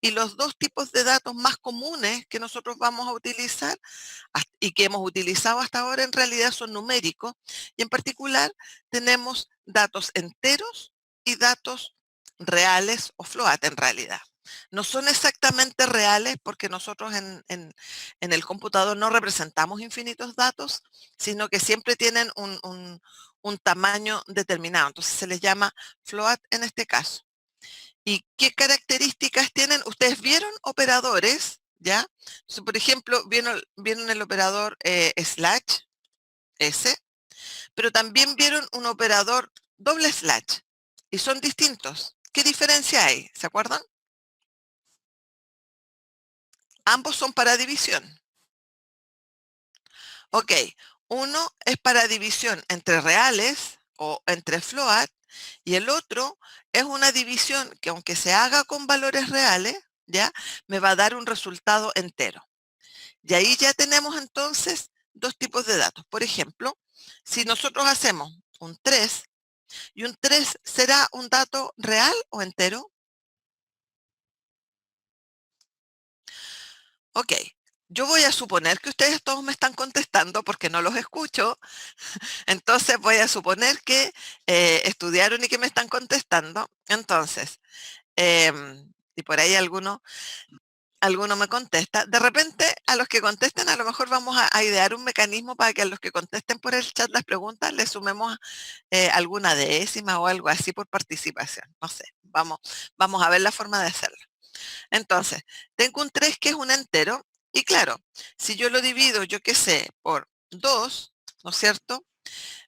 Y los dos tipos de datos más comunes que nosotros vamos a utilizar y que hemos utilizado hasta ahora en realidad son numéricos. Y en particular tenemos datos enteros y datos reales o float en realidad. No son exactamente reales porque nosotros en el computador no representamos infinitos datos, sino que siempre tienen un tamaño determinado. Entonces se les llama float en este caso. ¿Y qué características tienen? Ustedes vieron operadores, ¿ya? Entonces, por ejemplo, vieron el operador slash, S, pero también vieron un operador doble slash, y son distintos. ¿Qué diferencia hay? ¿Se acuerdan? Ambos son para división. Ok, uno es para división entre reales o entre float, y el otro es una división que aunque se haga con valores reales, ¿ya? Me va a dar un resultado entero. Y ahí ya tenemos entonces dos tipos de datos. Por ejemplo, si nosotros hacemos un 3, y un 3 será un dato real o entero. Ok, yo voy a suponer que ustedes todos me están contestando porque no los escucho. Entonces voy a suponer que estudiaron y que me están contestando. Entonces, y por ahí alguno me contesta. De repente, a los que contesten, a lo mejor vamos a idear un mecanismo para que a los que contesten por el chat las preguntas les sumemos alguna décima o algo así por participación. No sé, vamos a ver la forma de hacerlo. Entonces, tengo un 3 que es un entero, y claro, si yo lo divido, yo qué sé, por 2, ¿no es cierto?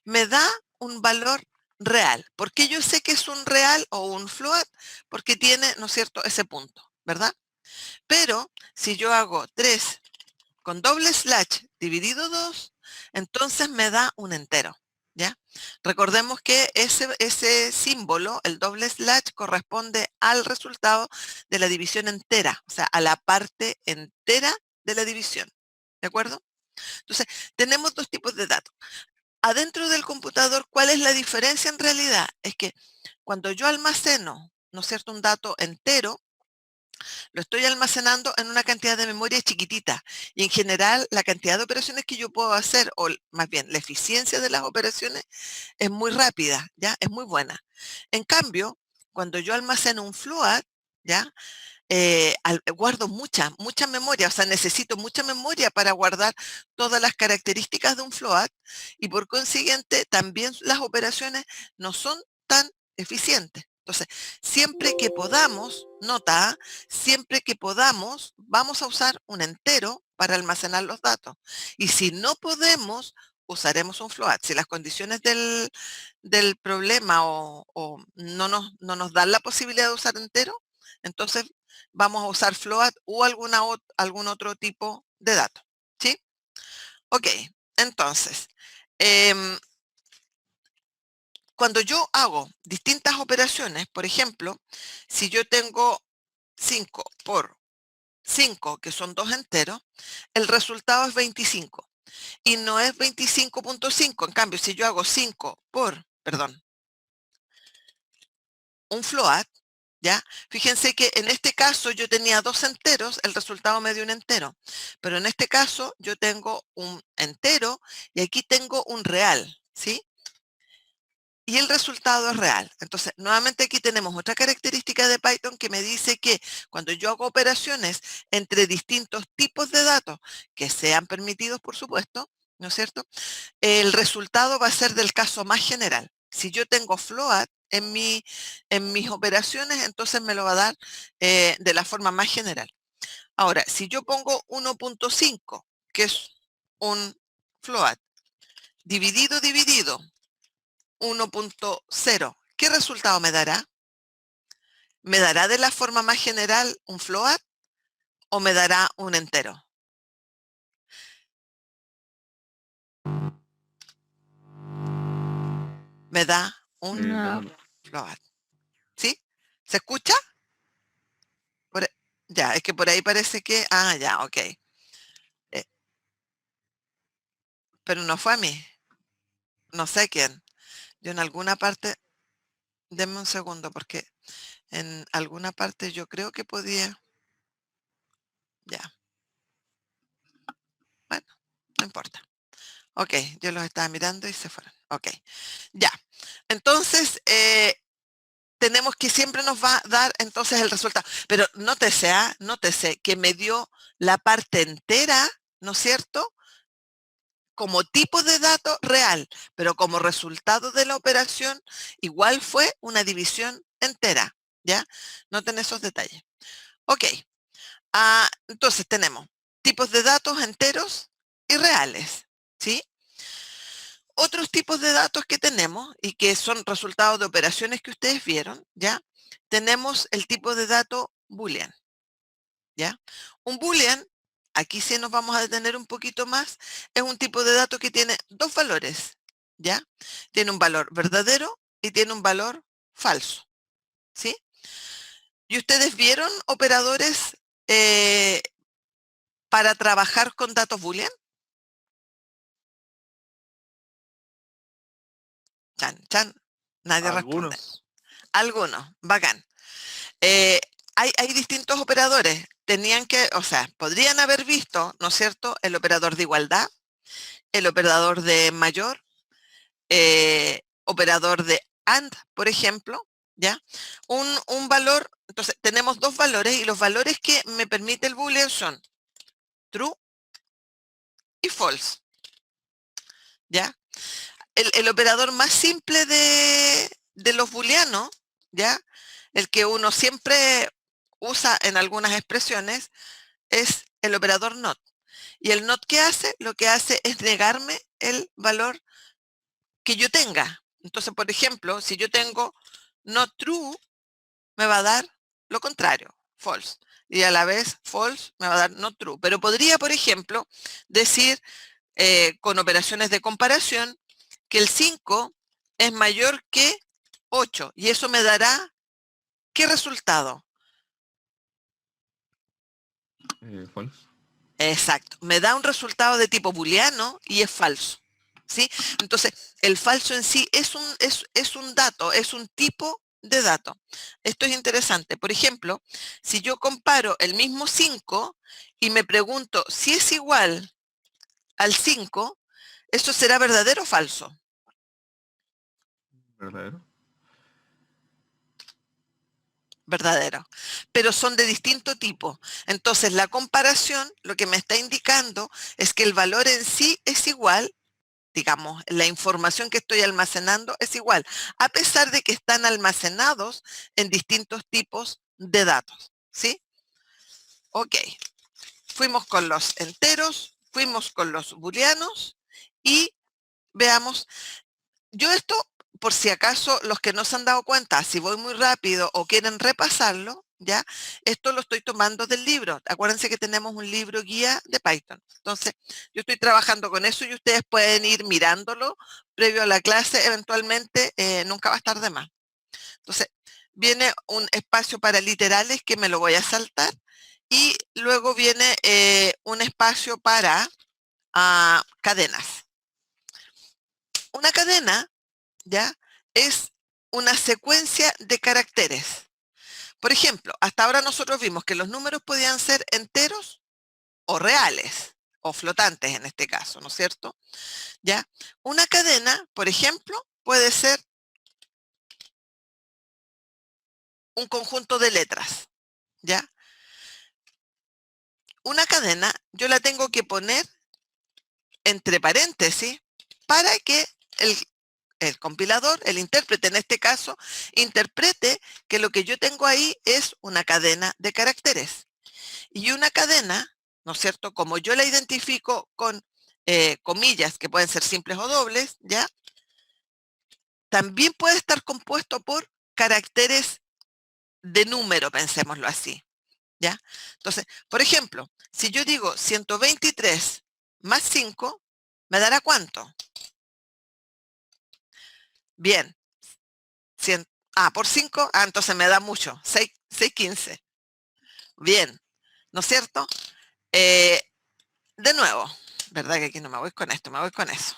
Me da un valor real. ¿Por qué yo sé que es un real o un float? Porque tiene, ¿no es cierto?, ese punto, ¿verdad? Pero si yo hago 3 con doble slash dividido 2, entonces me da un entero, ¿ya? Recordemos que ese símbolo, el doble slash, corresponde al resultado de la división entera, o sea, a la parte entera de la división, ¿de acuerdo? Entonces, tenemos dos tipos de datos. Adentro del computador, ¿cuál es la diferencia en realidad? Es que cuando yo almaceno, ¿no es cierto?, un dato entero, lo estoy almacenando en una cantidad de memoria chiquitita, y en general la cantidad de operaciones que yo puedo hacer, o más bien la eficiencia de las operaciones, es muy rápida, ¿ya? Es muy buena. En cambio, cuando yo almaceno un float, ¿ya? Guardo mucha memoria, o sea, necesito mucha memoria para guardar todas las características de un float, y por consiguiente también las operaciones no son tan eficientes. Entonces, siempre que podamos, nota, siempre que podamos, vamos a usar un entero para almacenar los datos. Y si no podemos, usaremos un float. Si las condiciones del problema o no nos dan la posibilidad de usar entero, entonces vamos a usar float o algún otro tipo de dato, ¿sí? Ok, entonces, em, cuando yo hago distintas operaciones, por ejemplo, si yo tengo 5 por 5, que son dos enteros, el resultado es 25. Y no es 25.5. En cambio, si yo hago 5 por, perdón, un float, ¿ya? Fíjense que en este caso yo tenía dos enteros, el resultado me dio un entero. Pero en este caso yo tengo un entero y aquí tengo un real, ¿sí? Y el resultado es real. Entonces, nuevamente aquí tenemos otra característica de Python que me dice que cuando yo hago operaciones entre distintos tipos de datos que sean permitidos, por supuesto, ¿no es cierto?, el resultado va a ser del caso más general. Si yo tengo float en mis operaciones, entonces me lo va a dar de la forma más general. Ahora, si yo pongo 1.5, que es un float, dividido 1.0, ¿qué resultado me dará? ¿Me dará de la forma más general un float o me dará un entero? Me da un No. float. ¿Sí? ¿Se escucha? Por e- ya, es que por ahí parece que... Ah, ya, ok. Pero no fue a mí. No sé quién. Yo en alguna parte... Denme un segundo porque en alguna parte yo creo que podía... Ya. Bueno, no importa. Ok, yo los estaba mirando y se fueron. Ok, ya. Entonces, tenemos que siempre nos va a dar entonces el resultado. Pero nótese que me dio la parte entera, ¿no es cierto? Como tipo de dato real, pero como resultado de la operación, igual fue una división entera, ¿ya? Noten esos detalles. Ok, entonces tenemos tipos de datos enteros y reales, ¿sí? Otros tipos de datos que tenemos y que son resultados de operaciones que ustedes vieron, ¿ya? Tenemos el tipo de dato boolean, ¿ya? Un boolean, aquí sí nos vamos a detener un poquito más, es un tipo de dato que tiene dos valores, ¿ya? Tiene un valor verdadero y tiene un valor falso, ¿sí? ¿Y ustedes vieron operadores para trabajar con datos boolean? Chan, chan, nadie responde. Algunos. Algunos, bacán. Eh, hay distintos operadores. Tenían que, o sea, podrían haber visto, ¿no es cierto?, el operador de igualdad, el operador de mayor, operador de AND, por ejemplo, ¿ya? Un valor, entonces tenemos dos valores y los valores que me permite el boolean son true y false, ¿ya? El operador más simple de los booleanos, ¿ya? El que uno siempre usa en algunas expresiones es el operador not. Y el not ¿qué hace? Lo que hace es negarme el valor que yo tenga. Entonces, por ejemplo, si yo tengo not true, me va a dar lo contrario, false. Y a la vez false me va a dar not true. Pero podría, por ejemplo, decir con operaciones de comparación que el 5 es mayor que 8 y eso me dará ¿qué resultado? False. Exacto, me da un resultado de tipo booleano y es falso, ¿sí? Entonces, el falso en sí es un dato, es un tipo de dato. Esto es interesante. Por ejemplo, si yo comparo el mismo 5 y me pregunto si es igual al 5, ¿eso será verdadero o falso? ¿Verdadero? Verdadero, pero son de distinto tipo. Entonces, la comparación lo que me está indicando es que el valor en sí es igual, digamos, la información que estoy almacenando es igual, a pesar de que están almacenados en distintos tipos de datos, ¿sí? Ok, fuimos con los enteros, fuimos con los booleanos y veamos. Yo esto, por si acaso los que no se han dado cuenta, si voy muy rápido o quieren repasarlo, ¿ya? Esto lo estoy tomando del libro. Acuérdense que tenemos un libro guía de Python. Entonces, yo estoy trabajando con eso y ustedes pueden ir mirándolo previo a la clase, eventualmente, nunca va a estar de más. Entonces, viene un espacio para literales que me lo voy a saltar y luego viene un espacio para cadenas. Una cadena, ¿ya? Es una secuencia de caracteres. Por ejemplo, hasta ahora nosotros vimos que los números podían ser enteros o reales, o flotantes en este caso, ¿no es cierto? ¿Ya? Una cadena, por ejemplo, puede ser un conjunto de letras, ¿ya? Una cadena yo la tengo que poner entre paréntesis para que el compilador, el intérprete en este caso, interprete que lo que yo tengo ahí es una cadena de caracteres. Y una cadena, ¿no es cierto? Como yo la identifico con comillas, que pueden ser simples o dobles, ¿ya? También puede estar compuesto por caracteres de número, pensémoslo así, ¿ya? Entonces, por ejemplo, si yo digo 123 más 5, ¿me dará cuánto? Bien, 100, por 5, entonces me da mucho, 615. Bien, ¿no es cierto? Eh, de nuevo, ¿verdad que aquí no me voy con esto? Me voy con eso.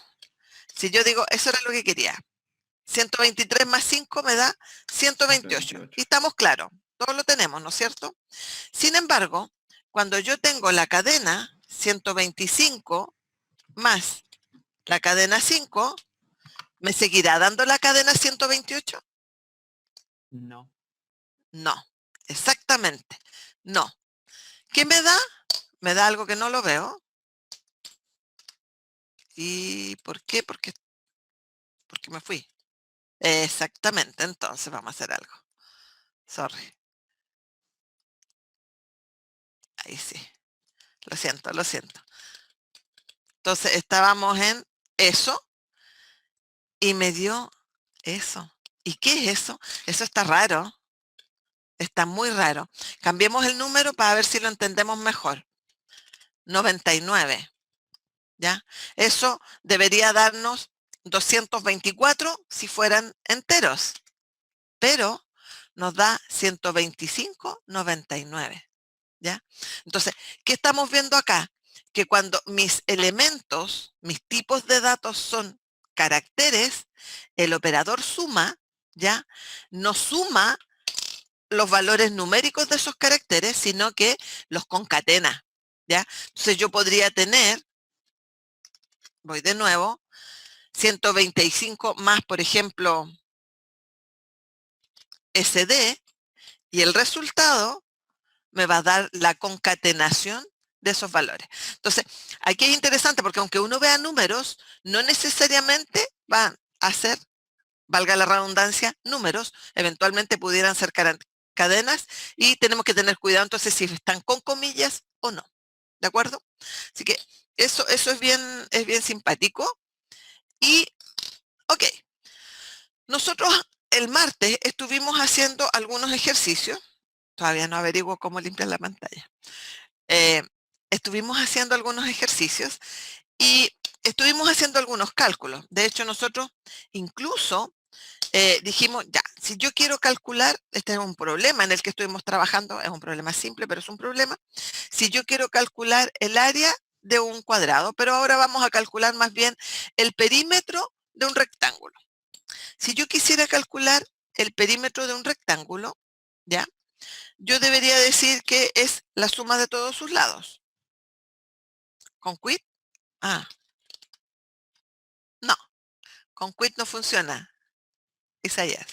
Si yo digo, eso era lo que quería. 123 más 5 me da 128. 128. Y estamos claros, todos lo tenemos, ¿no es cierto? Sin embargo, cuando yo tengo la cadena 125 más la cadena 5, ¿me seguirá dando la cadena 128? No. No, exactamente, no. ¿Qué me da? Me da algo que no lo veo. ¿Y por qué? Porque me fui. Exactamente, entonces vamos a hacer algo. Sorry. Ahí sí. Lo siento, lo siento. Entonces estábamos en eso y me dio eso. ¿Y qué es eso? Eso está raro. Está muy raro. Cambiemos el número para ver si lo entendemos mejor. 99. ¿Ya? Eso debería darnos 224 si fueran enteros. Pero nos da 125,99. ¿Ya? Entonces, ¿qué estamos viendo acá? Que cuando mis elementos, mis tipos de datos son caracteres, el operador suma, ¿ya? No suma los valores numéricos de esos caracteres, sino que los concatena, ¿ya? Entonces yo podría tener, voy de nuevo, 125 más, por ejemplo, SD, y el resultado me va a dar la concatenación de esos valores. Entonces, aquí es interesante porque aunque uno vea números, no necesariamente van a ser, valga la redundancia, números, eventualmente pudieran ser cadenas y tenemos que tener cuidado entonces si están con comillas o no. ¿De acuerdo? Así que eso es bien simpático. Y, ok, nosotros el martes estuvimos haciendo algunos ejercicios. Todavía no averiguo cómo limpiar la pantalla. Estuvimos haciendo algunos ejercicios y estuvimos haciendo algunos cálculos. De hecho, nosotros incluso dijimos, ya, si yo quiero calcular, este es un problema en el que estuvimos trabajando, es un problema simple, pero es un problema. Si yo quiero calcular el área de un cuadrado, pero ahora vamos a calcular más bien el perímetro de un rectángulo. Si yo quisiera calcular el perímetro de un rectángulo, ¿ya? Yo debería decir que es la suma de todos sus lados. ¿Con quit? Ah, no, con quit no funciona, Isaías.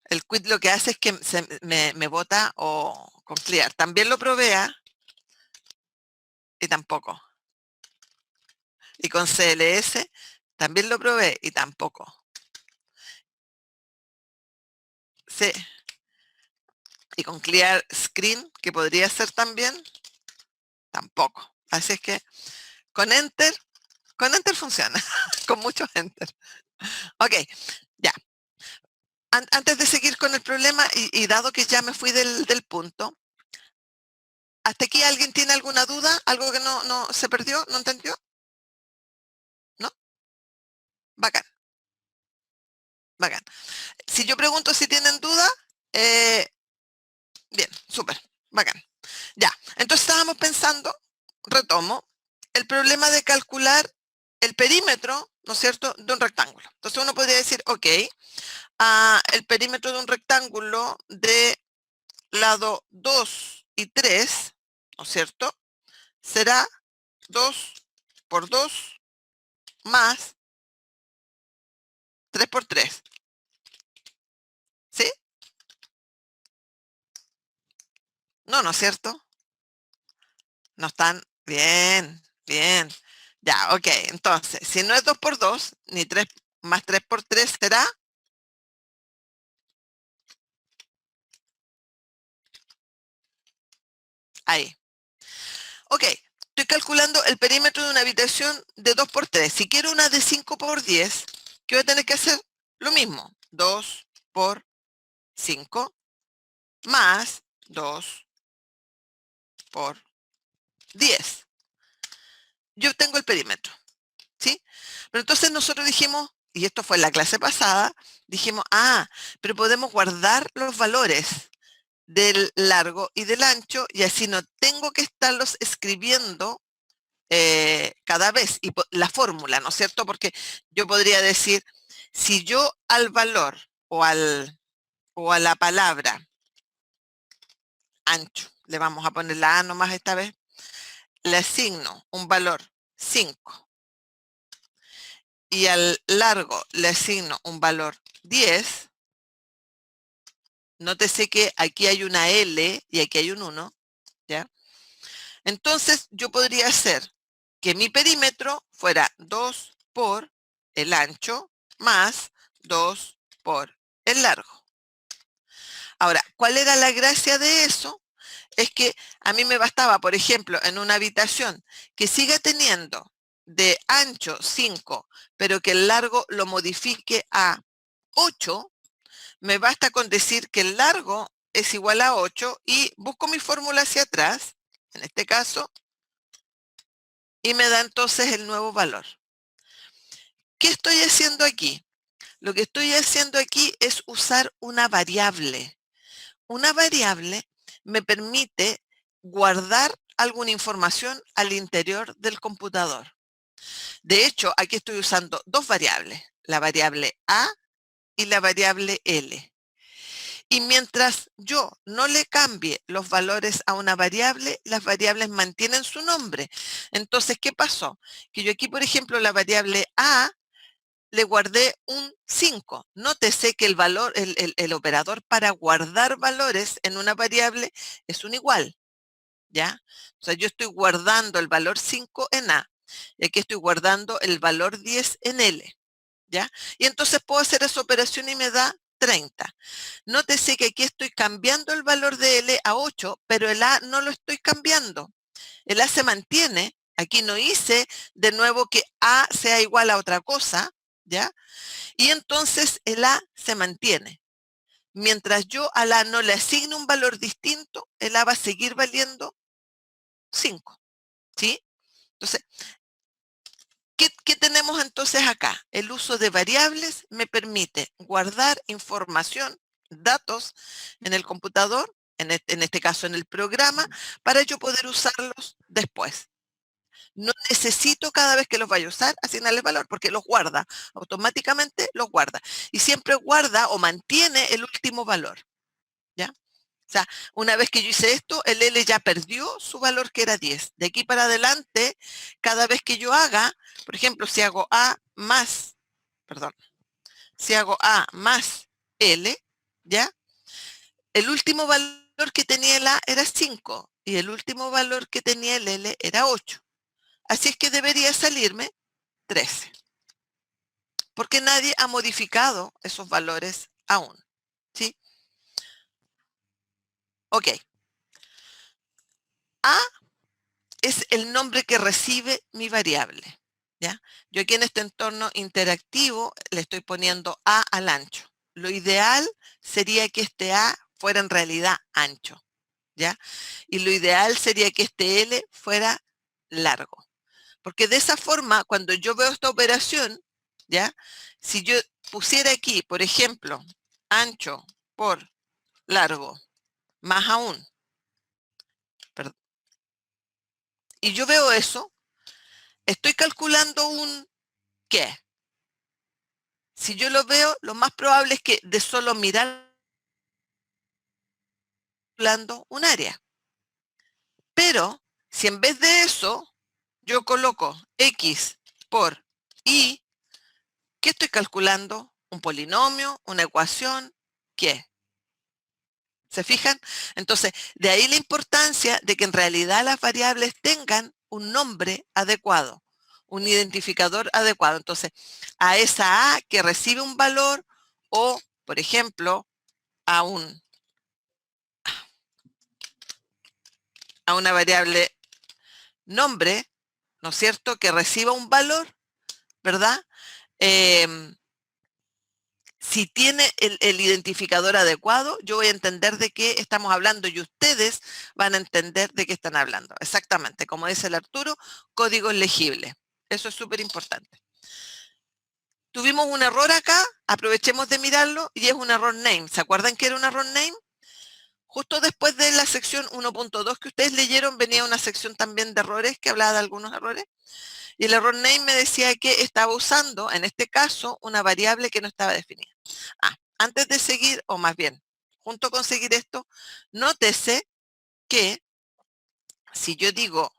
El quit lo que hace es que me bota o con clear. También lo probé y tampoco. Y con CLS también lo probé y tampoco. Sí. Y con clear screen, que podría ser también, tampoco. Así es que con enter funciona, con muchos enter. Ok, ya. Antes de seguir con el problema, y dado que ya me fui del punto, ¿hasta aquí alguien tiene alguna duda? ¿Algo que no se perdió? ¿No entendió? ¿No? Bacán. Bacán. Si yo pregunto si tienen duda, bien, súper, bacán. Ya, entonces estábamos pensando, retomo, el problema de calcular el perímetro, ¿no es cierto?, de un rectángulo. Entonces uno podría decir, ok, el perímetro de un rectángulo de lado 2 y 3, ¿no es cierto?, será 2 por 2 más 3 por 3. ¿Sí? No, ¿no es cierto? No están bien, bien. Ya, ok. Entonces, si no es 2 por 2, ni 3 más 3 por 3 será. Ahí. Ok. Estoy calculando el perímetro de una habitación de 2 por 3. Si quiero una de 5 por 10, ¿qué voy a tener que hacer? Lo mismo. 2 por 5 más 2 por 10. Yo obtengo el perímetro. ¿Sí? Pero entonces nosotros dijimos, y esto fue en la clase pasada, dijimos, pero podemos guardar los valores del largo y del ancho y así no tengo que estarlos escribiendo cada vez. Y la fórmula, ¿no es cierto? Porque yo podría decir, si yo al valor o a la palabra ancho, le vamos a poner la A nomás esta vez, le asigno un valor 5 y al largo le asigno un valor 10, nótese que aquí hay una L y aquí hay un 1, ¿ya? Entonces yo podría hacer que mi perímetro fuera 2 por el ancho más 2 por el largo. Ahora, ¿cuál era la gracia de eso? Es que a mí me bastaba, por ejemplo, en una habitación que siga teniendo de ancho 5, pero que el largo lo modifique a 8, me basta con decir que el largo es igual a 8 y busco mi fórmula hacia atrás, en este caso, y me da entonces el nuevo valor. ¿Qué estoy haciendo aquí? Lo que estoy haciendo aquí es usar una variable. Una variable me permite guardar alguna información al interior del computador. De hecho, aquí estoy usando dos variables, la variable A y la variable L. Y mientras yo no le cambie los valores a una variable, las variables mantienen su nombre. Entonces, ¿qué pasó? Que yo aquí, por ejemplo, la variable A le guardé un 5. Nótese que el valor, el operador para guardar valores en una variable es un igual, ¿ya? O sea, yo estoy guardando el valor 5 en A, y aquí estoy guardando el valor 10 en L, ¿ya? Y entonces puedo hacer esa operación y me da 30. Nótese que aquí estoy cambiando el valor de L a 8, pero el A no lo estoy cambiando. El A se mantiene. Aquí no hice de nuevo que A sea igual a otra cosa, ¿ya? Y entonces el A se mantiene. Mientras yo al A no le asigne un valor distinto, el A va a seguir valiendo 5, ¿sí? Entonces, ¿qué tenemos entonces acá? El uso de variables me permite guardar información, datos en el computador, en este caso en el programa, para yo poder usarlos después. No necesito cada vez que los vaya a usar asignarles valor porque los guarda, automáticamente los guarda. Y siempre guarda o mantiene el último valor, ¿ya? O sea, una vez que yo hice esto, el L ya perdió su valor que era 10. De aquí para adelante, cada vez que yo haga, por ejemplo, si hago A más, perdón, si hago A más L, ¿ya? El último valor que tenía el A era 5 y el último valor que tenía el L era 8. Así es que debería salirme 13. Porque nadie ha modificado esos valores aún, ¿sí? Ok. A es el nombre que recibe mi variable, ¿ya? Yo aquí en este entorno interactivo le estoy poniendo A al ancho. Lo ideal sería que este A fuera en realidad ancho, ¿ya? Y lo ideal sería que este L fuera largo. Porque de esa forma, cuando yo veo esta operación, ¿ya? Si yo pusiera aquí, por ejemplo, ancho por largo, más aún, perdón, y yo veo eso, estoy calculando un ¿qué? Si yo lo veo, lo más probable es que de solo mirar calculando un área. Pero si en vez de eso yo coloco x por y, ¿qué estoy calculando? ¿Un polinomio? ¿Una ecuación? ¿Qué? ¿Se fijan? Entonces, de ahí la importancia de que en realidad las variables tengan un nombre adecuado, un identificador adecuado. Entonces, a esa A que recibe un valor o, por ejemplo, a una variable nombre, ¿no es cierto?, que reciba un valor, ¿verdad? Si tiene el identificador adecuado, yo voy a entender de qué estamos hablando y ustedes van a entender de qué están hablando. Exactamente, como dice el Arturo, código legible. Eso es súper importante. Tuvimos un error acá, aprovechemos de mirarlo, y es un error name. ¿Se acuerdan que era un error name? Justo después de la sección 1.2 que ustedes leyeron, venía una sección también de errores que hablaba de algunos errores. Y el error name me decía que estaba usando, en este caso, una variable que no estaba definida. Antes de seguir, o más bien, junto con seguir esto, nótese que si yo digo,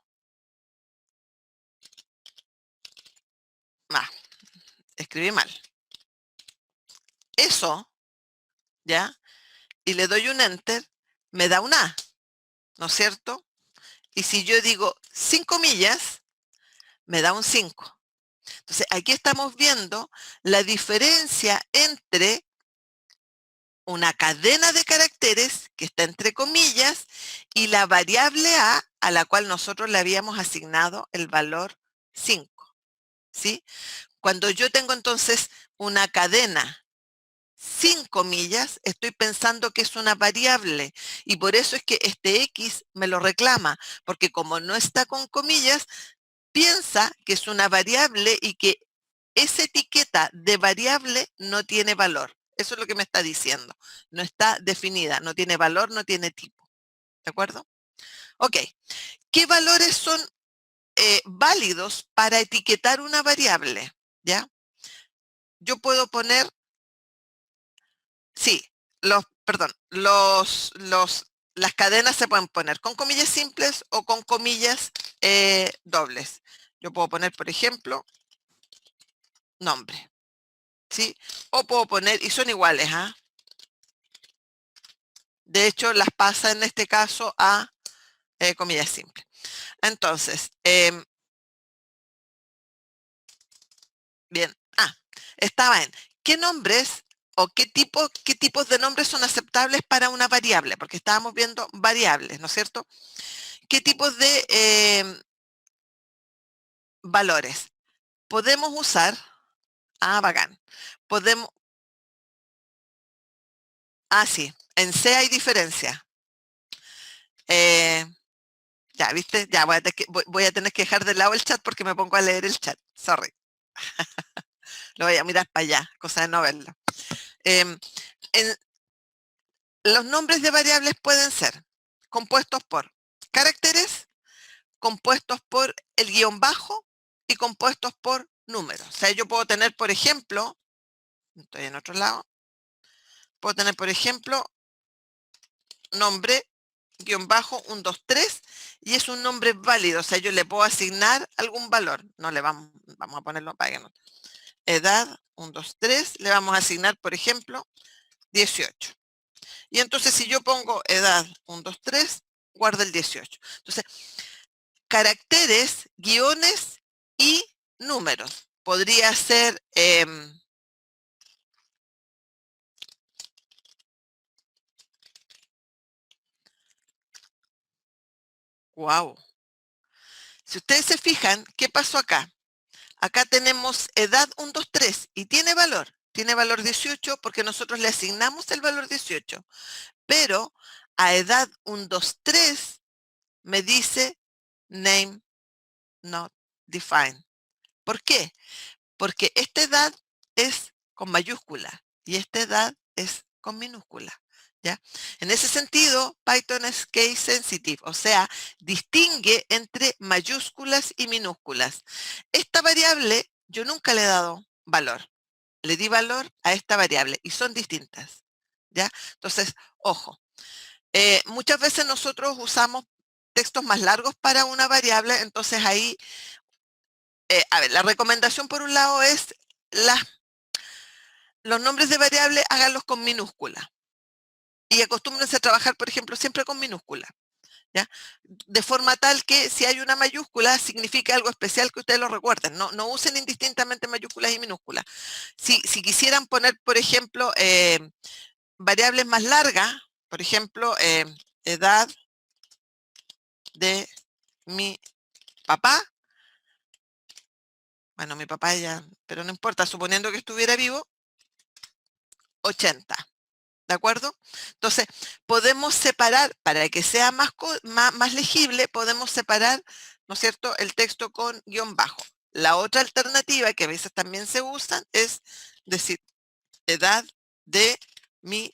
escribí mal, eso, ¿ya? Y le doy un enter, me da un A, ¿no es cierto? Y si yo digo 5 millas, me da un 5. Entonces, aquí estamos viendo la diferencia entre una cadena de caracteres que está entre comillas y la variable a la cual nosotros le habíamos asignado el valor 5, ¿sí? Cuando yo tengo entonces una cadena sin comillas, estoy pensando que es una variable y por eso es que este X me lo reclama, porque como no está con comillas, piensa que es una variable y que esa etiqueta de variable no tiene valor. Eso es lo que me está diciendo. No está definida, no tiene valor, no tiene tipo. ¿De acuerdo? Ok. ¿Qué valores son válidos para etiquetar una variable? ¿Ya? Yo puedo poner, sí, las cadenas se pueden poner con comillas simples o con comillas dobles. Yo puedo poner, por ejemplo, nombre, ¿sí? O puedo poner, y son iguales, ¿ah? De hecho, las pasa en este caso a comillas simples. Entonces, bien, estaba en, ¿qué nombres o qué tipos de nombres son aceptables para una variable? Porque estábamos viendo variables, ¿no es cierto? ¿Qué tipos de valores? Podemos usar, bacán, podemos, sí, en C hay diferencia. Ya, ¿viste? Ya, voy a tener que dejar de lado el chat porque me pongo a leer el chat. Sorry. Lo voy a mirar para allá, cosa de no verlo. Los nombres de variables pueden ser compuestos por caracteres, compuestos por el guión bajo y compuestos por números. O sea, yo puedo tener, por ejemplo, estoy en otro lado, puedo tener, por ejemplo, nombre, guión bajo, 1, 2, 3, y es un nombre válido. O sea, yo le puedo asignar algún valor. No le vamos a ponerlo para que no. Edad, 1, 2, 3, le vamos a asignar, por ejemplo, 18. Y entonces si yo pongo edad 1, 2, 3, guarda el 18. Entonces, caracteres, guiones y números. Podría ser, wow. Si ustedes se fijan, ¿qué pasó acá? Acá tenemos edad 1, 2, 3 y tiene valor 18 porque nosotros le asignamos el valor 18. Pero a edad 1, 2, 3 me dice name not defined. ¿Por qué? Porque esta edad es con mayúscula y esta edad es con minúscula, ¿ya? En ese sentido, Python es case sensitive, o sea, distingue entre mayúsculas y minúsculas. Esta variable yo nunca le he dado valor. Le di valor a esta variable y son distintas, ¿ya? Entonces, ojo, muchas veces nosotros usamos textos más largos para una variable, entonces ahí, la recomendación por un lado es los nombres de variable háganlos con minúscula y acostúmbrense a trabajar, por ejemplo, siempre con minúscula, ¿ya? De forma tal que si hay una mayúscula significa algo especial que ustedes lo recuerden. No usen indistintamente mayúsculas y minúsculas. Si quisieran poner, por ejemplo, variables más largas, por ejemplo, edad de mi papá, bueno, mi papá ya, pero no importa, suponiendo que estuviera vivo, 80. ¿De acuerdo? Entonces, podemos separar, para que sea más legible, podemos separar, ¿no es cierto?, el texto con guión bajo. La otra alternativa, que a veces también se usan, es decir, edad de mi,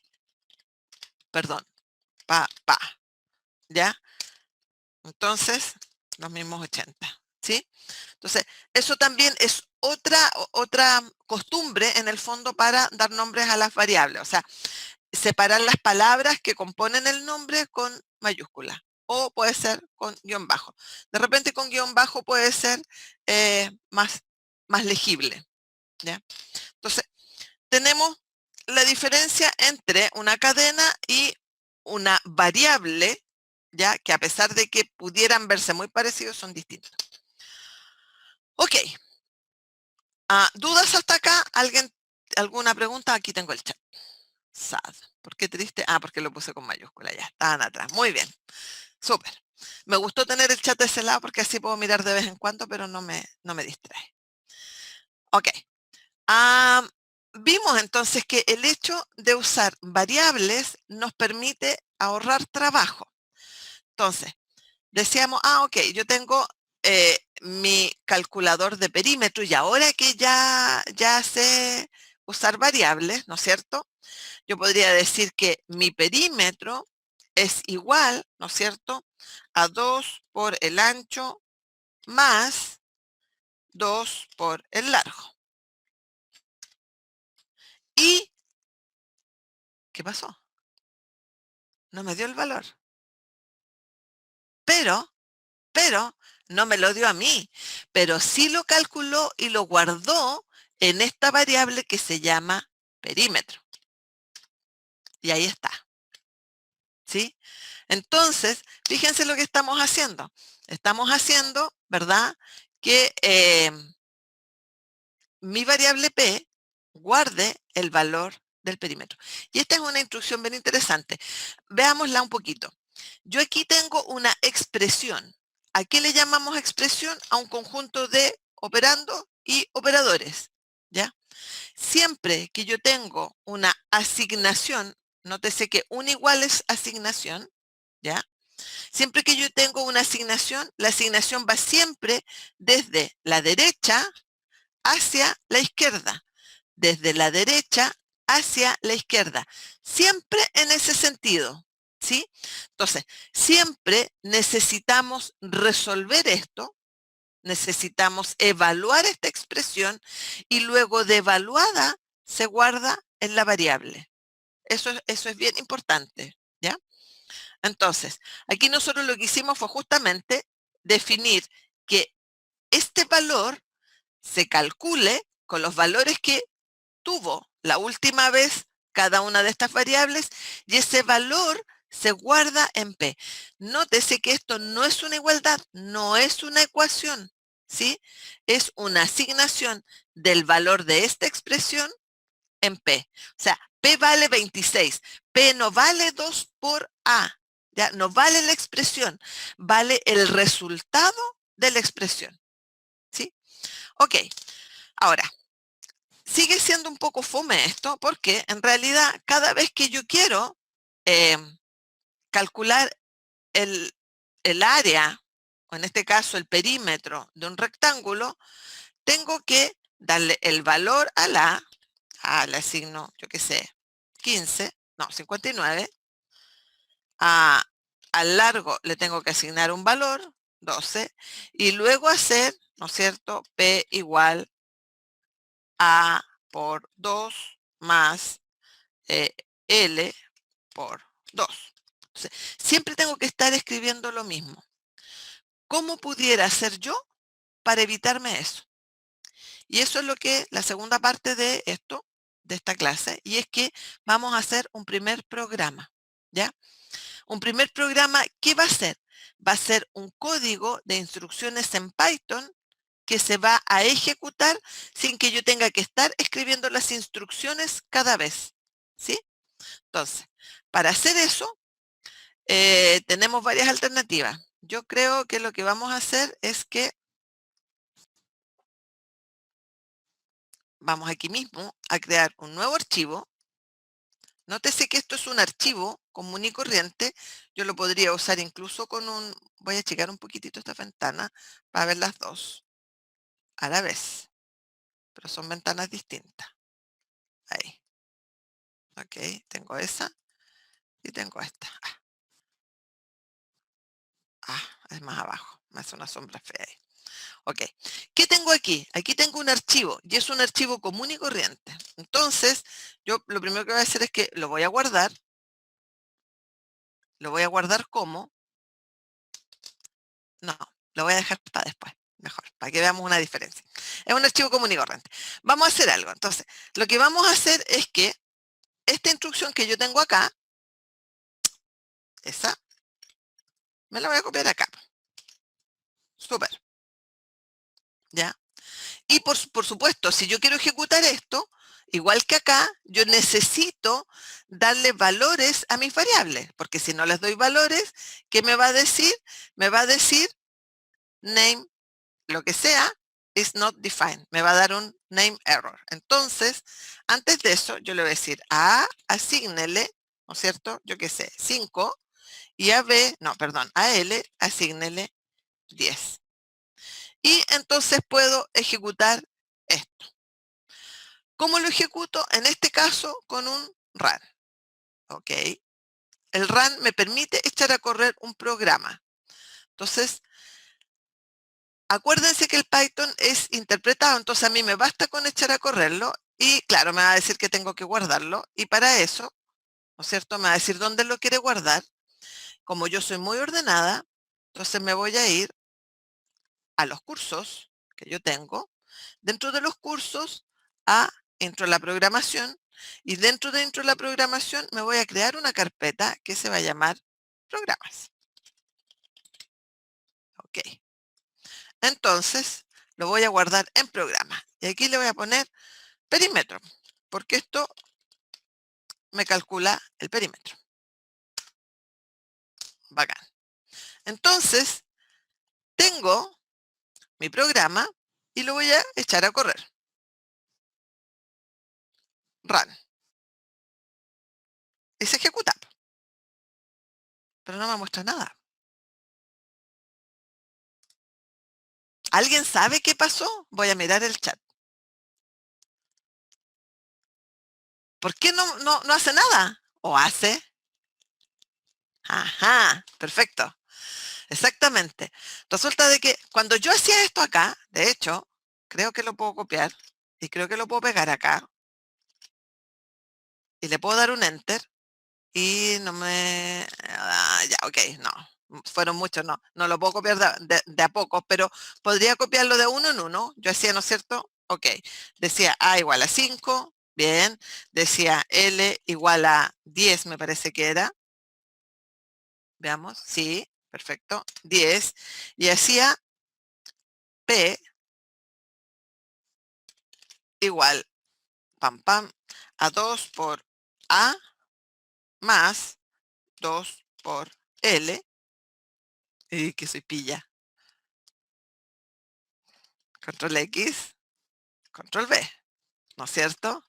papá, ¿ya? Entonces, los mismos 80, ¿sí? Entonces, eso también es otra costumbre, en el fondo, para dar nombres a las variables. O sea, separar las palabras que componen el nombre con mayúscula. o puede ser con guión bajo. De repente con guión bajo puede ser más legible, ¿ya? Entonces, tenemos la diferencia entre una cadena y una variable, ya que a pesar de que pudieran verse muy parecidos, son distintos. Ok. ¿Dudas hasta acá? ¿Alguna pregunta? Aquí tengo el chat. Sad. ¿Por qué triste? Porque lo puse con mayúscula, ya, estaban atrás. Muy bien. Súper. Me gustó tener el chat de ese lado porque así puedo mirar de vez en cuando, pero no me distrae. Ok. Vimos entonces que el hecho de usar variables nos permite ahorrar trabajo. Entonces, decíamos, ok, yo tengo mi calculador de perímetro y ahora que ya sé usar variables, ¿no es cierto? Yo podría decir que mi perímetro es igual, ¿no es cierto?, a 2 por el ancho más 2 por el largo. ¿Y qué pasó? No me dio el valor. Pero no me lo dio a mí, pero sí lo calculó y lo guardó en esta variable que se llama perímetro. Y ahí está. ¿Sí? Entonces, fíjense lo que estamos haciendo. Estamos haciendo, ¿verdad?, que mi variable P guarde el valor del perímetro. Y esta es una instrucción bien interesante. Veámosla un poquito. Yo aquí tengo una expresión. ¿A qué le llamamos expresión? A un conjunto de operando y operadores. ¿Ya? Siempre que yo tengo una asignación, nótese que un igual es asignación, ¿ya? Siempre que yo tengo una asignación, la asignación va siempre desde la derecha hacia la izquierda, desde la derecha hacia la izquierda, siempre en ese sentido, ¿sí? Entonces, siempre necesitamos resolver esto, necesitamos evaluar esta expresión y luego de evaluada se guarda en la variable. Eso es bien importante, ¿ya? Entonces, aquí nosotros lo que hicimos fue justamente definir que este valor se calcule con los valores que tuvo la última vez cada una de estas variables y ese valor se guarda en P. Nótese que esto no es una igualdad, no es una ecuación, ¿sí? Es una asignación del valor de esta expresión en P. O sea, P vale 26. P no vale 2 por A. ¿Ya? No vale la expresión, vale el resultado de la expresión. ¿Sí? Ok, ahora, sigue siendo un poco fome esto porque en realidad cada vez que yo quiero calcular el área, o en este caso el perímetro de un rectángulo, tengo que darle el valor a le asigno, yo qué sé, 15, no, 59. Al largo le tengo que asignar un valor, 12, y luego hacer, ¿no es cierto?, P igual A por 2 más L por 2. Entonces, siempre tengo que estar escribiendo lo mismo. ¿Cómo pudiera hacer yo para evitarme eso? Y eso es lo que la segunda parte de esto, de esta clase, y es que vamos a hacer un primer programa, ¿ya? Un primer programa, ¿qué va a ser? Va a ser un código de instrucciones en Python que se va a ejecutar sin que yo tenga que estar escribiendo las instrucciones cada vez, ¿sí? Entonces, para hacer eso, tenemos varias alternativas. Yo creo que lo que vamos a hacer es que vamos aquí mismo a crear un nuevo archivo. Nótese que esto es un archivo común y corriente. Yo lo podría usar incluso con voy a checar un poquitito esta ventana para ver las dos a la vez, pero son ventanas distintas. Ahí. Ok, tengo esa y tengo esta. Es más abajo, me hace una sombra fea ahí. Ok, ¿qué tengo aquí? Aquí tengo un archivo y es un archivo común y corriente. Entonces, yo lo primero que voy a hacer es que lo voy a guardar. Lo voy a guardar como No, lo voy a dejar para después, mejor, para que veamos una diferencia. Es un archivo común y corriente. Vamos a hacer algo. Entonces, lo que vamos a hacer es que esta instrucción que yo tengo acá, esa, me la voy a copiar acá. Súper. ¿Ya? Y por supuesto, si yo quiero ejecutar esto, igual que acá, yo necesito darle valores a mis variables, porque si no les doy valores, ¿qué me va a decir? Me va a decir name, lo que sea, is not defined. Me va a dar un name error. Entonces, antes de eso, yo le voy a decir a A, asígnele, ¿no es cierto? Yo qué sé, 5, y a B, no, perdón, a L, asígnele 10. Y entonces puedo ejecutar esto. ¿Cómo lo ejecuto? En este caso, con un run. ¿Ok? El run me permite echar a correr un programa. Entonces, acuérdense que el Python es interpretado, entonces a mí me basta con echar a correrlo y claro, me va a decir que tengo que guardarlo y para eso, ¿no es cierto? Me va a decir dónde lo quiere guardar. Como yo soy muy ordenada, entonces me voy a ir a los cursos que yo tengo. Dentro de los cursos, entro a la programación y dentro de la programación me voy a crear una carpeta que se va a llamar programas. Ok. Entonces, lo voy a guardar en programa. Y aquí le voy a poner perímetro, porque esto me calcula el perímetro. Bacán. Entonces, tengo mi programa y lo voy a echar a correr. Run. Y se ejecuta. Pero no me muestra nada. ¿Alguien sabe qué pasó? Voy a mirar el chat. ¿Por qué no hace nada? ¿O hace? Ajá, perfecto. Exactamente. Resulta de que cuando yo hacía esto acá, de hecho, creo que lo puedo copiar y creo que lo puedo pegar acá y le puedo dar un enter y no me... ya, ok, no. Fueron muchos, no lo puedo copiar de a poco, pero podría copiarlo de uno en uno. Yo hacía, ¿no es cierto? Ok, decía A igual a 5, bien. Decía L igual a 10, me parece que era. Veamos, sí, perfecto, 10. Y hacía P igual, pam, pam, a 2 por A más 2 por L. Y que soy pilla. Control X, control V, ¿no es cierto?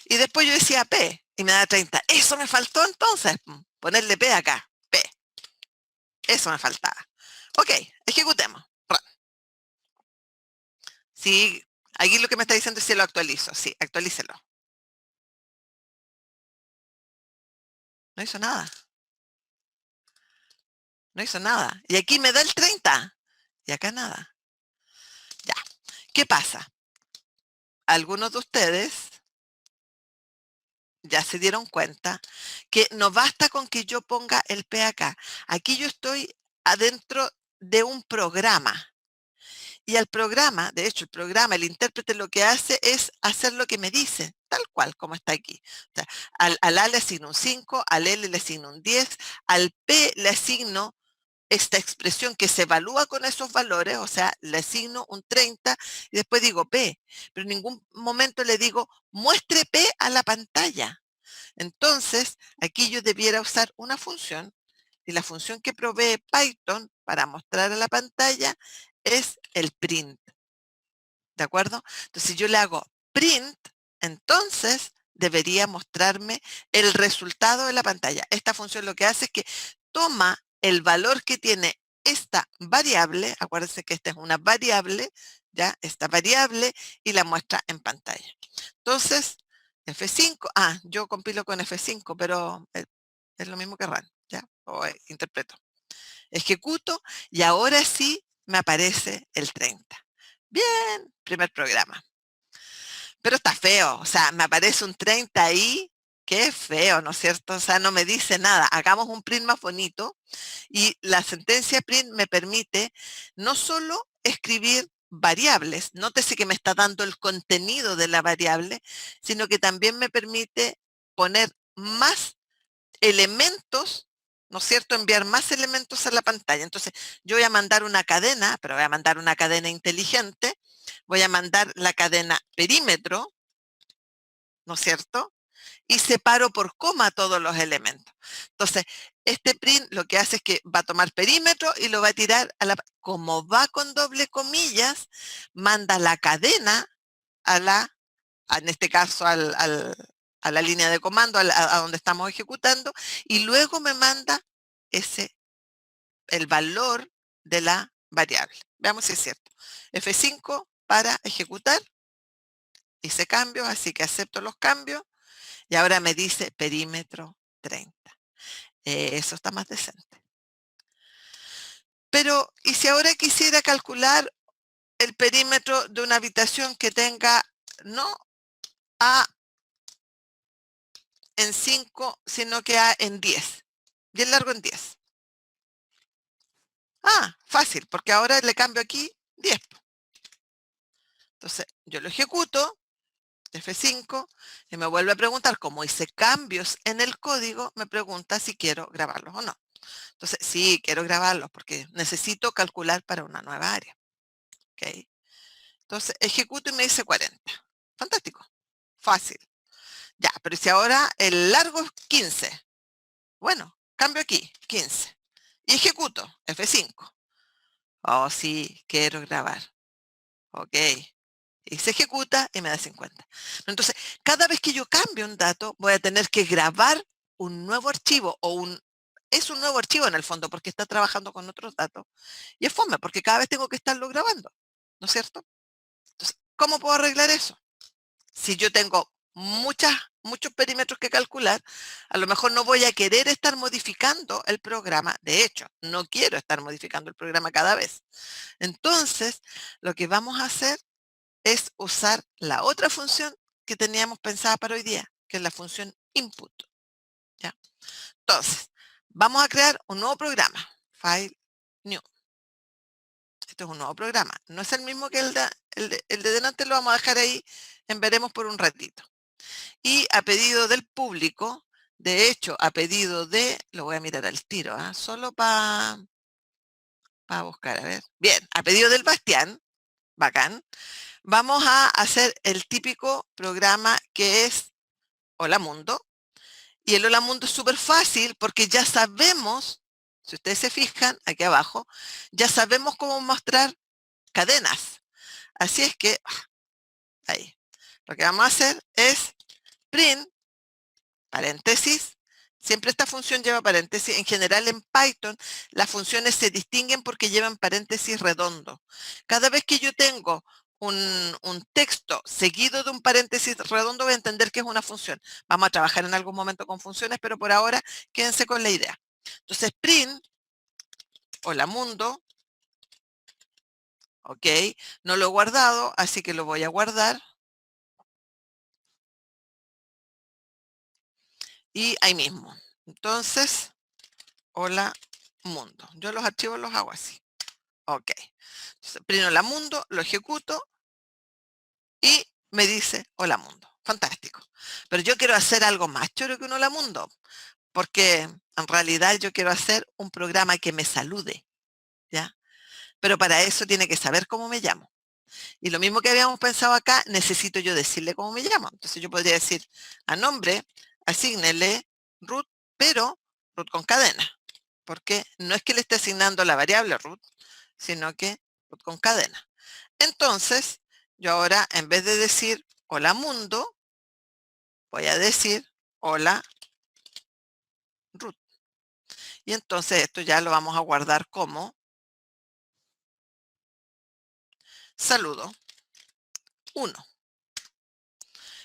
Y después yo decía P y me da 30. Eso me faltó entonces, ponerle P acá, P. Eso me faltaba. Ok, ejecutemos. Run. Sí, aquí lo que me está diciendo es si lo actualizo. Sí, actualícelo. No hizo nada. No hizo nada. Y aquí me da el 30. Y acá nada. Ya. ¿Qué pasa? Algunos de ustedes ya se dieron cuenta que no basta con que yo ponga el P acá. Aquí yo estoy adentro de un programa. Y al programa, de hecho, el programa, el intérprete lo que hace es hacer lo que me dice, tal cual como está aquí. O sea, al A le asigno un 5, al L le asigno un 10, al P le asigno esta expresión que se evalúa con esos valores, o sea, le asigno un 30 y después digo P, pero en ningún momento le digo muestre P a la pantalla. Entonces, aquí yo debiera usar una función y la función que provee Python para mostrar a la pantalla es el print. ¿De acuerdo? Entonces, si yo le hago print, entonces debería mostrarme el resultado de la pantalla. Esta función lo que hace es que toma el valor que tiene esta variable, acuérdense que esta es una variable, ¿ya? Esta variable y la muestra en pantalla. Entonces, F5, yo compilo con F5, pero es lo mismo que run, ¿ya? O interpreto. Ejecuto y ahora sí me aparece el 30. Bien, primer programa. Pero está feo, o sea, me aparece un 30 ahí Qué feo, ¿no es cierto? O sea, no me dice nada. Hagamos un print más bonito y la sentencia print me permite no solo escribir variables, nótese que me está dando el contenido de la variable, sino que también me permite poner más elementos, ¿no es cierto? Enviar más elementos a la pantalla. Entonces, yo voy a mandar una cadena, pero voy a mandar una cadena inteligente. Voy a mandar la cadena perímetro, ¿no es cierto? Y separo por coma todos los elementos. Entonces, este print lo que hace es que va a tomar perímetro y lo va a tirar a la... Como va con doble comillas, manda la cadena a la, en este caso, a la línea de comando, a donde estamos ejecutando, y luego me manda el valor de la variable. Veamos si es cierto. F5 para ejecutar. Hice cambios, así que acepto los cambios. Y ahora me dice perímetro 30. Eso está más decente. Pero, ¿y si ahora quisiera calcular el perímetro de una habitación que tenga no A en 5, sino que A en 10? Bien largo en 10. Ah, fácil, porque ahora le cambio aquí 10. Entonces, yo lo ejecuto, F5, y me vuelve a preguntar, como hice cambios en el código, me pregunta si quiero grabarlos o no. Entonces, sí, quiero grabarlos porque necesito calcular para una nueva área. ¿Okay? Entonces, ejecuto y me dice 40. Fantástico. Fácil. Ya, pero si ahora el largo es 15. Bueno, cambio aquí, 15. Y ejecuto, F5. Oh, sí, quiero grabar. Ok. Y se ejecuta y me da 50. Entonces, cada vez que yo cambio un dato, voy a tener que grabar un nuevo archivo es un nuevo archivo en el fondo porque está trabajando con otros datos. Y es fome porque cada vez tengo que estarlo grabando, ¿no es cierto? Entonces, ¿cómo puedo arreglar eso? Si yo tengo muchos perímetros que calcular, a lo mejor no voy a querer estar modificando el programa. De hecho, no quiero estar modificando el programa cada vez. Entonces, lo que vamos a hacer es usar la otra función que teníamos pensada para hoy día, que es la función input. ¿Ya? Entonces, vamos a crear un nuevo programa. File, new. Esto es un nuevo programa. No es el mismo que el de delante, lo vamos a dejar ahí en veremos por un ratito. Y a pedido del público, de hecho, a pedido de, lo voy a mirar al tiro, solo para buscar, a ver. Bien, a pedido del Bastián, bacán, vamos a hacer el típico programa que es Hola Mundo. Y el Hola Mundo es súper fácil porque ya sabemos, si ustedes se fijan, aquí abajo, ya sabemos cómo mostrar cadenas. Así es que, ahí, lo que vamos a hacer es print, paréntesis, siempre esta función lleva paréntesis. En general en Python las funciones se distinguen porque llevan paréntesis redondo. Cada vez que yo tengo un texto seguido de un paréntesis redondo, voy a entender que es una función. Vamos a trabajar en algún momento con funciones, pero por ahora quédense con la idea. Entonces, print, hola mundo, ok, no lo he guardado, así que lo voy a guardar. Y ahí mismo. Entonces, hola mundo. Yo los archivos los hago así. Ok. Entonces, print hola mundo, lo ejecuto y me dice hola mundo. Fantástico. Pero yo quiero hacer algo más choro que un hola mundo, porque en realidad yo quiero hacer un programa que me salude, ¿ya? Pero para eso tiene que saber cómo me llamo. Y lo mismo que habíamos pensado acá, necesito yo decirle cómo me llamo. Entonces yo podría decir a nombre, asígnele root, pero root con cadena. Porque no es que le esté asignando la variable root, sino que root con cadena. Entonces, yo ahora, en vez de decir hola mundo, voy a decir hola root. Y entonces esto ya lo vamos a guardar como saludo 1.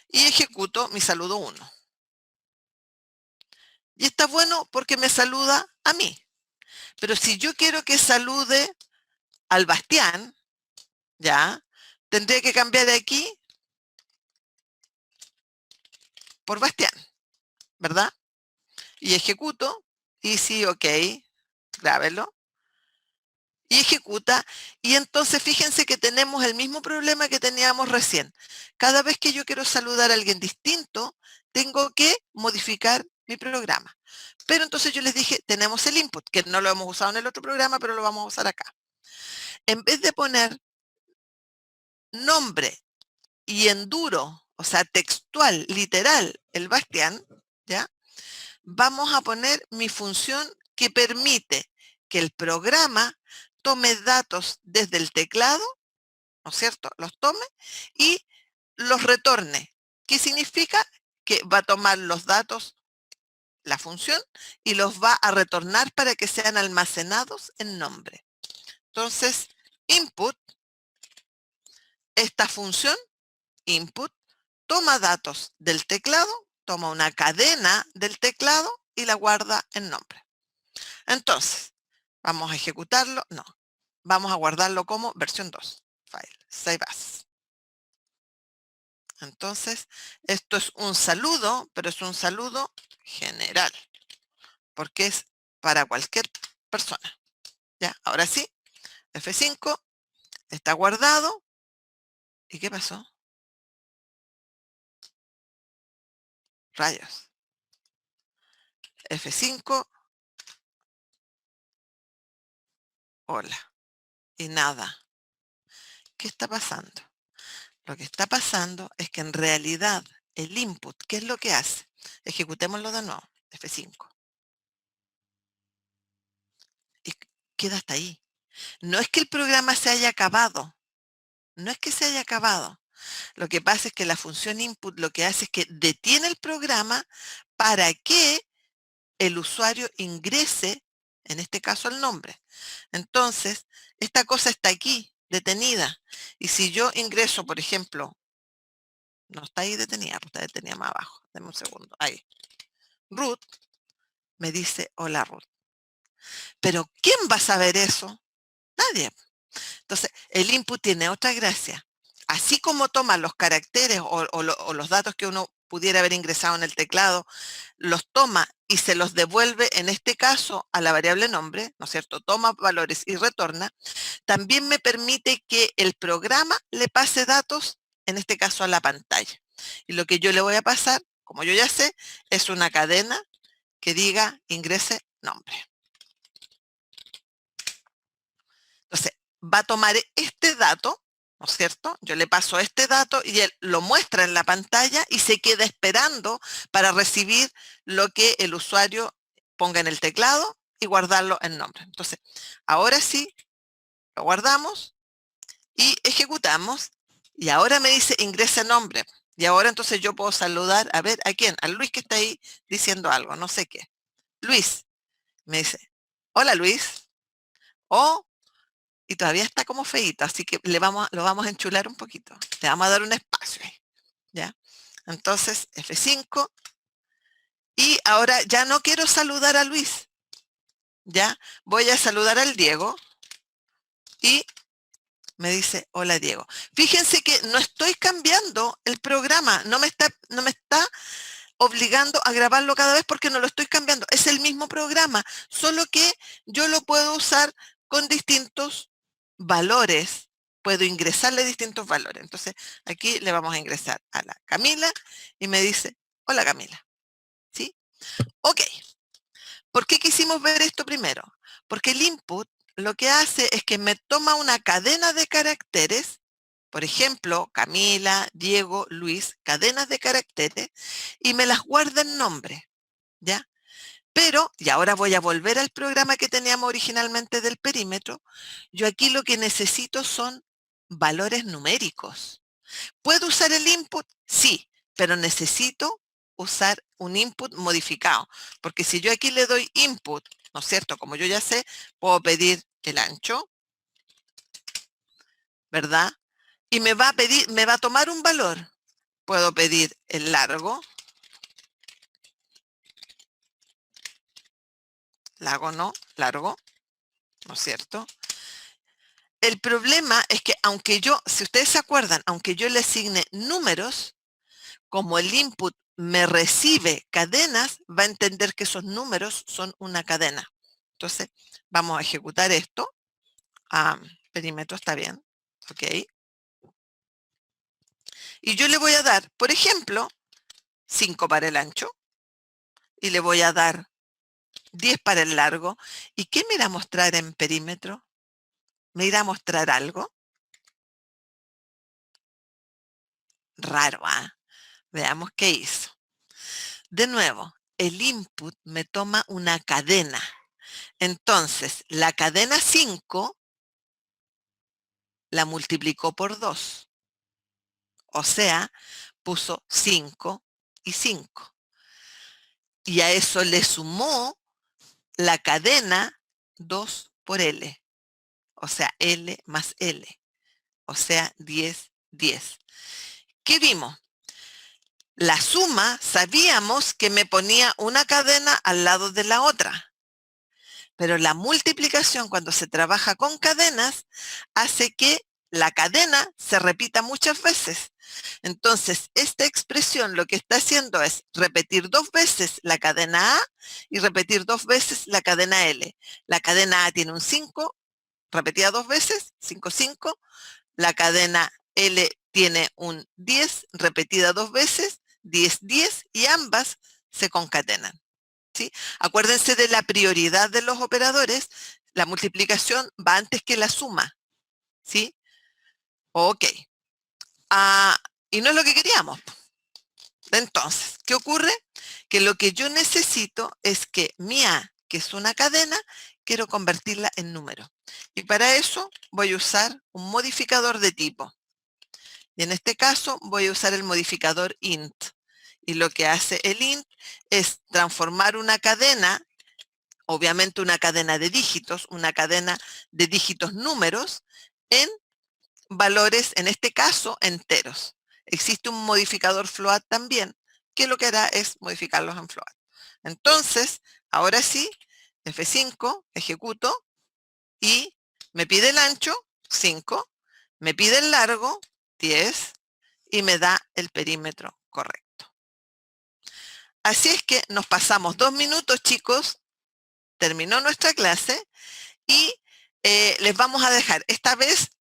Y ejecuto mi saludo 1. Y está bueno porque me saluda a mí. Pero si yo quiero que salude al Bastián, ya, tendría que cambiar de aquí por Bastián. ¿verdad? Y ejecuto, y sí, ok, grábelo. Y ejecuta, y entonces fíjense que tenemos el mismo problema que teníamos recién. Cada vez que yo quiero saludar a alguien distinto, tengo que modificar mi programa. Pero entonces yo les dije, tenemos el input, que no lo hemos usado en el otro programa, pero lo vamos a usar acá. En vez de poner nombre y enduro, o sea, textual, literal, el Bastián, ¿ya? Vamos a poner mi función que permite que el programa tome datos desde el teclado, ¿no es cierto? Los tome y los retorne. ¿Qué significa? Que va a tomar los datos, la función, y los va a retornar para que sean almacenados en nombre. Entonces, input, esta función, input, toma datos del teclado, toma una cadena del teclado y la guarda en nombre. Entonces, vamos a ejecutarlo, no, vamos a guardarlo como versión 2, file, save as. Entonces, esto es un saludo, pero es un saludo general, porque es para cualquier persona. Ya, ahora sí, F5, está guardado. ¿Y qué pasó? Rayos. F5, hola. Y nada. ¿Qué está pasando? Lo que está pasando es que en realidad el input, ¿qué es lo que hace? Ejecutémoslo de nuevo, F5. Y queda hasta ahí. No es que el programa se haya acabado. No es que se haya acabado. Lo que pasa es que la función input lo que hace es que detiene el programa para que el usuario ingrese, en este caso, el nombre. Entonces, esta cosa está aquí, detenida. Y si yo ingreso, por ejemplo, no está ahí detenida, pues está detenida más abajo. Deme un segundo. Ahí. Root me dice, hola Ruth. Pero ¿quién va a saber eso? Nadie. Entonces, el input tiene otra gracia. Así como toma los caracteres o los datos que uno pudiera haber ingresado en el teclado, los toma y se los devuelve, en este caso, a la variable nombre, ¿no es cierto? Toma valores y retorna. También me permite que el programa le pase datos, en este caso, a la pantalla. Y lo que yo le voy a pasar, como yo ya sé, es una cadena que diga ingrese nombre. Entonces, va a tomar este dato, ¿no es cierto? Yo le paso este dato y él lo muestra en la pantalla y se queda esperando para recibir lo que el usuario ponga en el teclado y guardarlo en nombre. Entonces, ahora sí, lo guardamos y ejecutamos y ahora me dice ingresa nombre. Y ahora entonces yo puedo saludar, a ver, ¿a quién? A Luis que está ahí diciendo algo, no sé qué. Luis, me dice, hola Luis, y todavía está como feíto, así que lo vamos a enchular un poquito. Le vamos a dar un espacio ahí, ¿ya? Entonces, F5, y ahora ya no quiero saludar a Luis, ¿ya? Voy a saludar al Diego, y me dice, hola Diego. Fíjense que no estoy cambiando el programa, no me está obligando a grabarlo cada vez porque no lo estoy cambiando. Es el mismo programa, solo que yo lo puedo usar con distintos valores. Puedo ingresarle distintos valores. Entonces, aquí le vamos a ingresar a la Camila y me dice, hola Camila. ¿Sí? Ok. ¿Por qué quisimos ver esto primero? Porque el input lo que hace es que me toma una cadena de caracteres, por ejemplo, Camila, Diego, Luis, cadenas de caracteres, y me las guarda en nombre, ¿ya? Pero, y ahora voy a volver al programa que teníamos originalmente del perímetro, yo aquí lo que necesito son valores numéricos. ¿Puedo usar el input? Sí, pero necesito usar un input modificado, porque si yo aquí le doy input, ¿no es cierto? Como yo ya sé, puedo pedir el ancho, ¿verdad? Y me va a tomar un valor. Puedo pedir el largo, largo, ¿no es cierto? El problema es que aunque yo, si ustedes se acuerdan, aunque yo le asigne números, como el input me recibe cadenas, va a entender que esos números son una cadena. Entonces, vamos a ejecutar esto. Perímetro está bien. Ok. Y yo le voy a dar, por ejemplo, 5 para el ancho. Y le voy a dar 10 para el largo. ¿Y qué me irá a mostrar en perímetro? ¿Me irá a mostrar algo? Raro, ¿ah? Veamos qué hizo. De nuevo, el input me toma una cadena. Entonces, la cadena 5 la multiplicó por 2. O sea, puso 5 y 5. Y a eso le sumó la cadena 2 por L. O sea, L más L. O sea, 10, 10. ¿Qué vimos? La suma, sabíamos que me ponía una cadena al lado de la otra. Pero la multiplicación, cuando se trabaja con cadenas, hace que la cadena se repita muchas veces. Entonces, esta expresión lo que está haciendo es repetir 2 veces la cadena A y repetir 2 veces la cadena L. La cadena A tiene un 5, repetida 2 veces, 5, 5. La cadena L tiene un 10, repetida 2 veces, 10, 10, y ambas se concatenan. ¿Sí? Acuérdense de la prioridad de los operadores, la multiplicación va antes que la suma, ¿sí? Ok. Y no es lo que queríamos. Entonces, ¿qué ocurre? Que lo que yo necesito es que mi A, que es una cadena, quiero convertirla en número. Y para eso voy a usar un modificador de tipo. Y en este caso voy a usar el modificador int. Y lo que hace el int es transformar una cadena, obviamente una cadena de dígitos números, en valores, en este caso, enteros. Existe un modificador float también, que lo que hará es modificarlos en float. Entonces, ahora sí, F5, ejecuto, y me pide el ancho, 5, me pide el largo, 10, y me da el perímetro correcto. Así es que nos pasamos 2 minutos, chicos, terminó nuestra clase, y les vamos a dejar, esta vez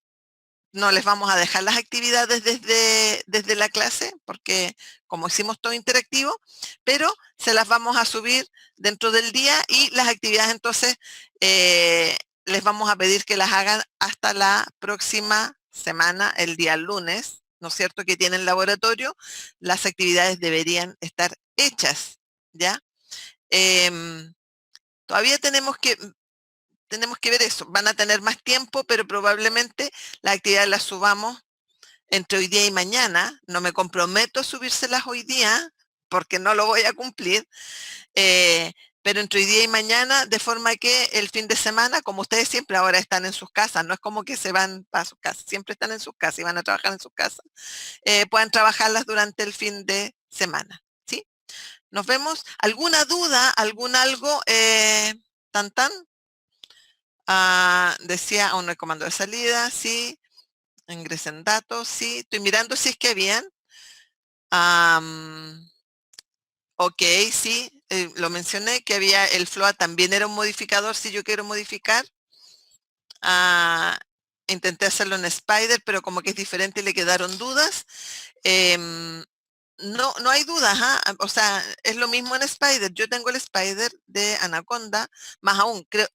no les vamos a dejar las actividades desde la clase, porque como hicimos todo interactivo, pero se las vamos a subir dentro del día, y las actividades entonces les vamos a pedir que las hagan hasta la próxima semana, el día lunes, ¿no es cierto?, que tienen laboratorio. Las actividades deberían estar hechas, ¿ya? Todavía tenemos que ver eso. Van a tener más tiempo, pero probablemente la actividad la subamos entre hoy día y mañana. No me comprometo a subírselas hoy día porque no lo voy a cumplir, pero entre hoy día y mañana, de forma que el fin de semana, como ustedes siempre ahora están en sus casas, no es como que se van para sus casas, siempre están en sus casas y van a trabajar en sus casas, puedan trabajarlas durante el fin de semana, ¿sí? Nos vemos. ¿Alguna duda, algún algo? Tan tan. Decía aún no hay comando de salida, sí. Ingresen datos, sí. Estoy mirando si es que habían. Ok, sí. Lo mencioné que había el float, también era un modificador si yo quiero modificar. Intenté hacerlo en Spider, pero como que es diferente y le quedaron dudas. No hay dudas, o sea, es lo mismo en Spider. Yo tengo el Spider de Anaconda, más aún, creo,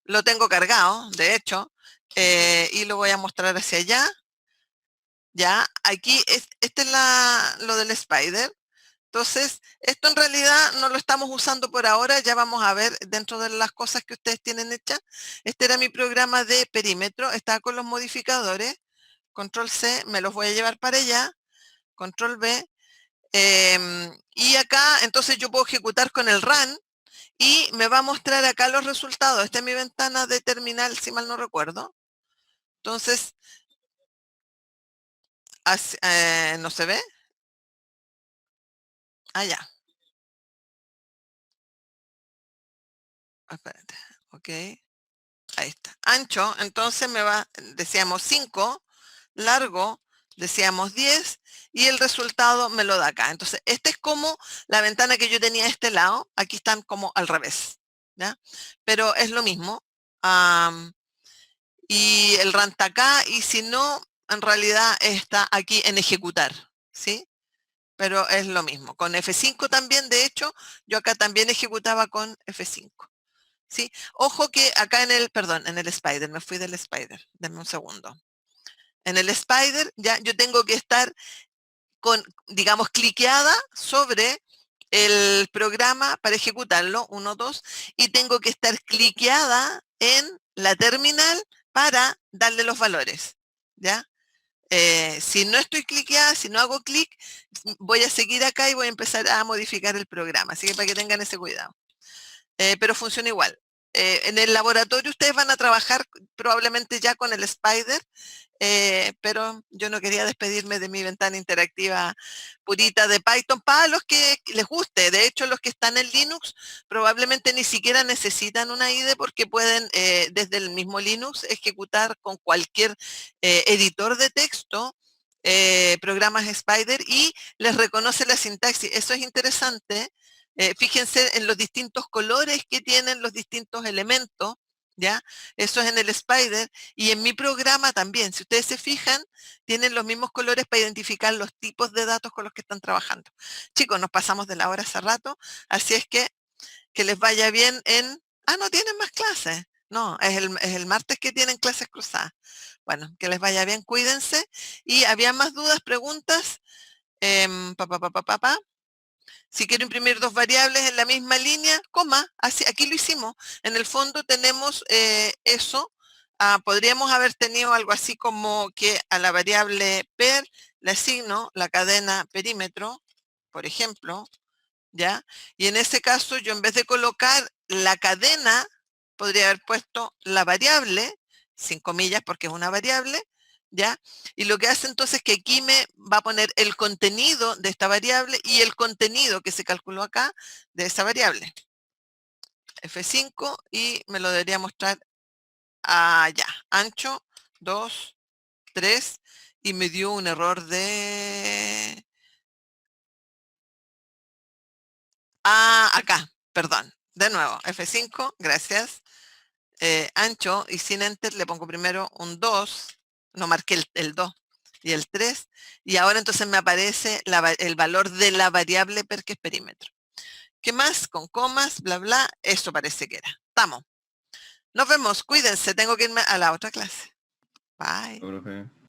lo tengo cargado, de hecho, y lo voy a mostrar hacia allá. Ya, aquí, este es lo del Spider. Entonces, esto en realidad no lo estamos usando por ahora, ya vamos a ver dentro de las cosas que ustedes tienen hechas. Este era mi programa de perímetro, estaba con los modificadores, control C, me los voy a llevar para allá, control B, y acá entonces yo puedo ejecutar con el run y me va a mostrar acá los resultados. Esta es mi ventana de terminal, si mal no recuerdo. Entonces, ¿no se ve? Ya. Espérate, ok. Ahí está. Ancho, entonces decíamos 5, largo decíamos 10, y el resultado me lo da acá. Entonces, esta es como la ventana que yo tenía a este lado, aquí están como al revés, ¿ya? Pero es lo mismo. Y el run está acá, y si no, en realidad está aquí en ejecutar, ¿sí? Pero es lo mismo. Con F5 también, de hecho, yo acá también ejecutaba con F5. ¿Sí? Ojo que acá perdón, en el Spider, me fui del Spider, denme un segundo. En el Spider ya yo tengo que estar digamos, cliqueada sobre el programa para ejecutarlo, 1, 2, y tengo que estar cliqueada en la terminal para darle los valores, ¿ya? Si no estoy cliqueada, si no hago clic, voy a seguir acá y voy a empezar a modificar el programa, así que para que tengan ese cuidado. Pero funciona igual. En el laboratorio ustedes van a trabajar probablemente ya con el Spider, pero yo no quería despedirme de mi ventana interactiva purita de Python para los que les guste. De hecho, los que están en Linux probablemente ni siquiera necesitan una IDE porque pueden desde el mismo Linux ejecutar con cualquier editor de texto programas Spider y les reconoce la sintaxis. Eso es interesante. Fíjense en los distintos colores que tienen los distintos elementos, ¿ya? Eso es en el Spider y en mi programa también. Si ustedes se fijan, tienen los mismos colores para identificar los tipos de datos con los que están trabajando. Chicos, nos pasamos de la hora hace rato, así es que les vaya bien en... Ah, no tienen más clases. No, es el martes que tienen clases cruzadas. Bueno, que les vaya bien, cuídense. Y había más dudas, preguntas. Pa. Si quiero imprimir dos variables en la misma línea, coma, así, aquí lo hicimos. En el fondo tenemos eso. Podríamos haber tenido algo así como que a la variable per le asigno la cadena perímetro, por ejemplo, ¿ya? Y en ese caso yo en vez de colocar la cadena, podría haber puesto la variable, sin comillas porque es una variable, ¿ya? Y lo que hace entonces es que aquí me va a poner el contenido de esta variable y el contenido que se calculó acá de esa variable. F5 y me lo debería mostrar allá. Ancho, 2, 3 y me dio un error de... acá, perdón. De nuevo, F5, gracias. Ancho y sin enter le pongo primero un 2, no marqué el 2 y el 3, y ahora entonces me aparece el valor de la variable per que es perímetro. ¿Qué más? Con comas, bla, bla, eso parece que era. Estamos. Nos vemos, cuídense, tengo que irme a la otra clase. Bye. Profe.